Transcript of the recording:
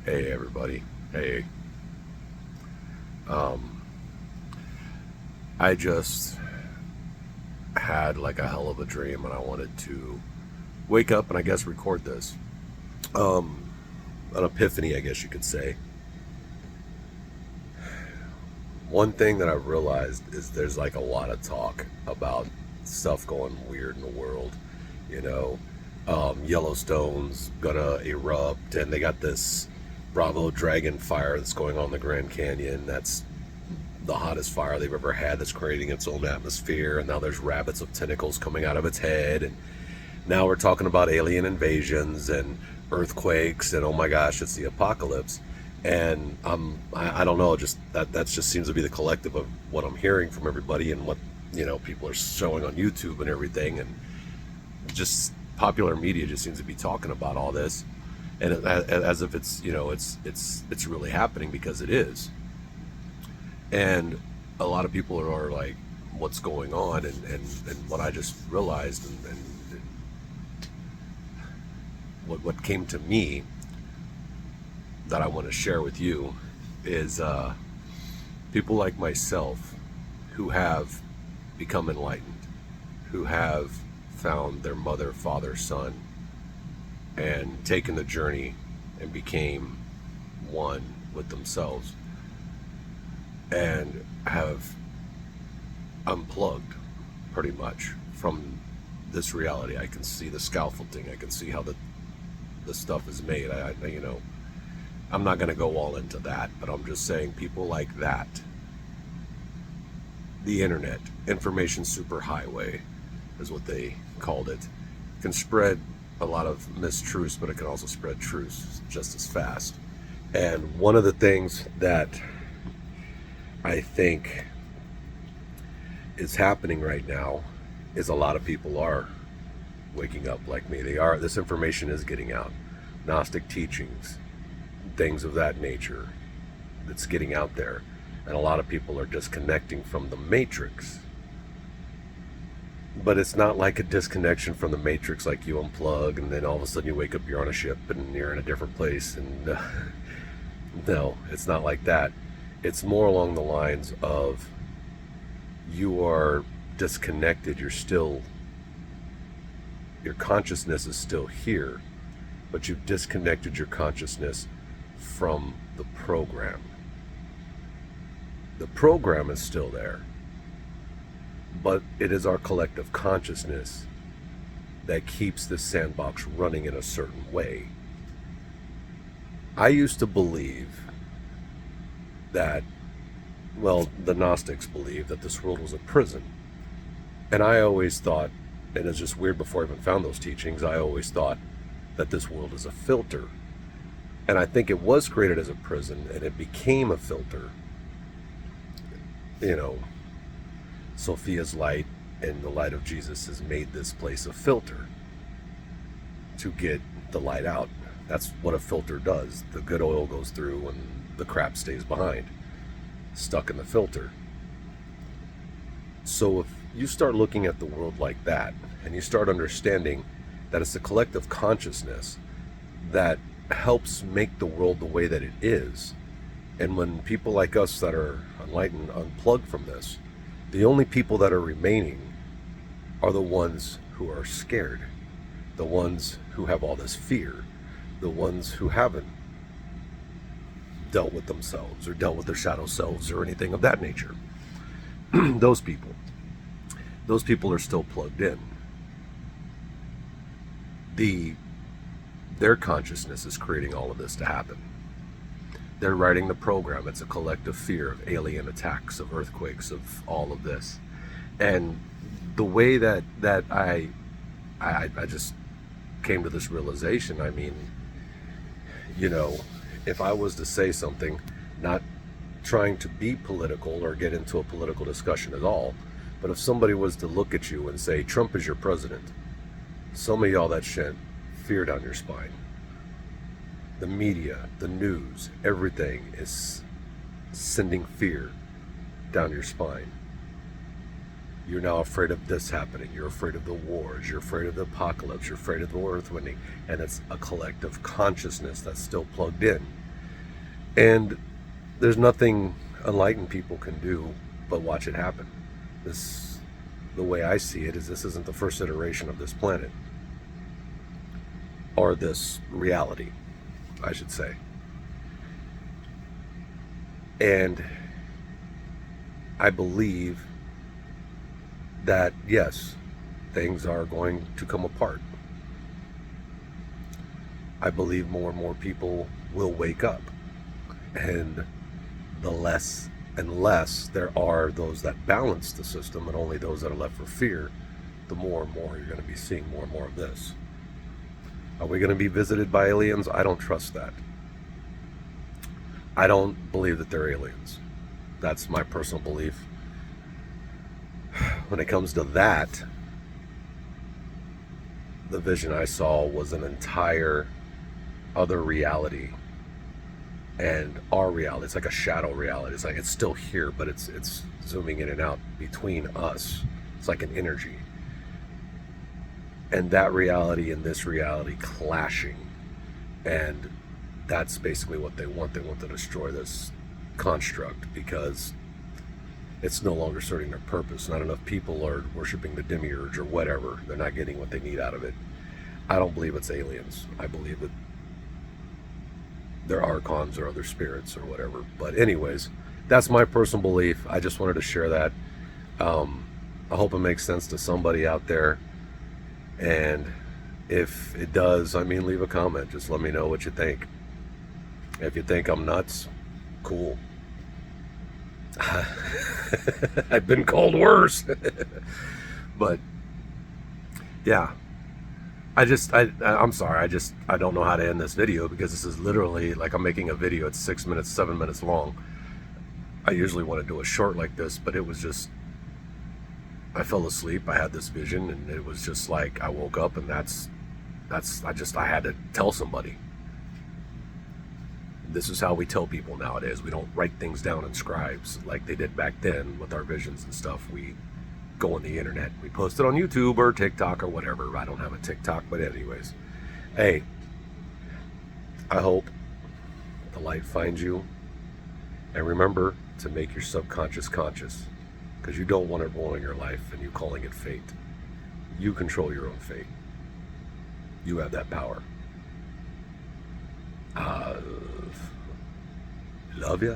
Hey everybody. Hey. Um, I just had like a hell of a dream and I wanted to wake up and I guess record this. Um, an epiphany, I guess you could say. One thing that I realized is there's like a lot of talk about stuff going weird in the world. You know, Yellowstone's gonna erupt and they got this Bravo Dragon fire that's going on in the Grand Canyon. That's the hottest fire they've ever had that's creating its own atmosphere, and now there's rabbits of tentacles coming out of its head, and now we're talking about alien invasions and earthquakes, and oh my gosh, it's the apocalypse. And I don't know, just that just seems to be the collective of what I'm hearing from everybody and what people are showing on YouTube and everything, and just popular media just seems to be talking about all this, and as if it's it's really happening, because it is. And a lot of people are like, what's going on? And what I just realized, and what came to me that I want to share with you is people like myself who have become enlightened, who have found their mother, father, son, and taken the journey and became one with themselves, and have unplugged pretty much from this reality. I can see the scaffolding. I can see how the stuff is made. I'm not going to go all into that, but I'm just saying people like that, the internet, information superhighway is what they called it, can spread a lot of mistruths, but it can also spread truths just as fast. And one of the things that I think is happening right now is a lot of people are waking up like me. They are. This information is getting out. Gnostic teachings, things of that nature, that's getting out there. And a lot of people are disconnecting from the matrix. But it's not like a disconnection from the matrix, like you unplug and then all of a sudden you wake up, you're on a ship and you're in a different place. And no, it's not like that. It's more along the lines of you are disconnected. Your consciousness is still here, but you've disconnected your consciousness from the program. The program is still there, but it is our collective consciousness that keeps this sandbox running in a certain way. I used to believe that, well, the Gnostics believed that this world was a prison. And I always thought, and it's just weird, before I even found those teachings, I always thought that this world is a filter. And I think it was created as a prison and it became a filter. Sophia's light and the light of Jesus has made this place a filter to get the light out. That's what a filter does. The good oil goes through and the crap stays behind, stuck in the filter. So if you start looking at the world like that, and you start understanding that it's a collective consciousness that helps make the world the way that it is, and when people like us that are enlightened unplug from this, the only people that are remaining are the ones who are scared, the ones who have all this fear, the ones who haven't dealt with themselves or dealt with their shadow selves or anything of that nature. those people those people are still plugged in. Their consciousness is creating all of this to happen. They're writing the program. It's a collective fear of alien attacks, of earthquakes, of all of this. And the way that I just came to this realization, I mean, if I was to say something, not trying to be political or get into a political discussion at all, but if somebody was to look at you and say, Trump is your president, some of y'all that shit fear down your spine. The media, the news, everything is sending fear down your spine. You're now afraid of this happening. You're afraid of the wars. You're afraid of the apocalypse. You're afraid of the earthwinding. And it's a collective consciousness that's still plugged in. And there's nothing enlightened people can do but watch it happen. This, the way I see it, is this isn't the first iteration of this planet, or this reality, I should say. And I believe that, yes, things are going to come apart. I believe more and more people will wake up. And the less and less there are those that balance the system, and only those that are left for fear, the more and more you're going to be seeing more and more of this. Are we going to be visited by aliens? I don't trust that. I don't believe that they're aliens. That's my personal belief. When it comes to that, the vision I saw was an entire other reality, and our reality, it's like a shadow reality. It's like it's still here, but it's zooming in and out between us. It's like an energy, and that reality and this reality clashing, and that's basically what they want. They want to destroy this construct because it's no longer serving their purpose. Not enough people are worshiping the demiurge or whatever. They're not getting what they need out of it. I don't believe it's aliens. I believe that they're archons or other spirits or whatever. But anyways, that's my personal belief. I just wanted to share that. I hope it makes sense to somebody out there. And if it does, I mean, leave a comment. Just let me know what you think. If you think I'm nuts, cool. I've been called worse. But yeah, I'm sorry. I don't know how to end this video, because this is literally like I'm making a video. It's 6 minutes, 7 minutes long. I usually want to do a short like this, but it was just, I fell asleep. I had this vision, and it was just like I woke up, and I had to tell somebody. This is how we tell people nowadays. We don't write things down in scribes like they did back then with our visions and stuff. We go on the internet. We post it on YouTube or TikTok or whatever. I don't have a TikTok, but anyways. Hey, I hope the light finds you. And remember to make your subconscious conscious, because you don't want it ruining your life and you calling it fate. You control your own fate. You have that power. Love ya.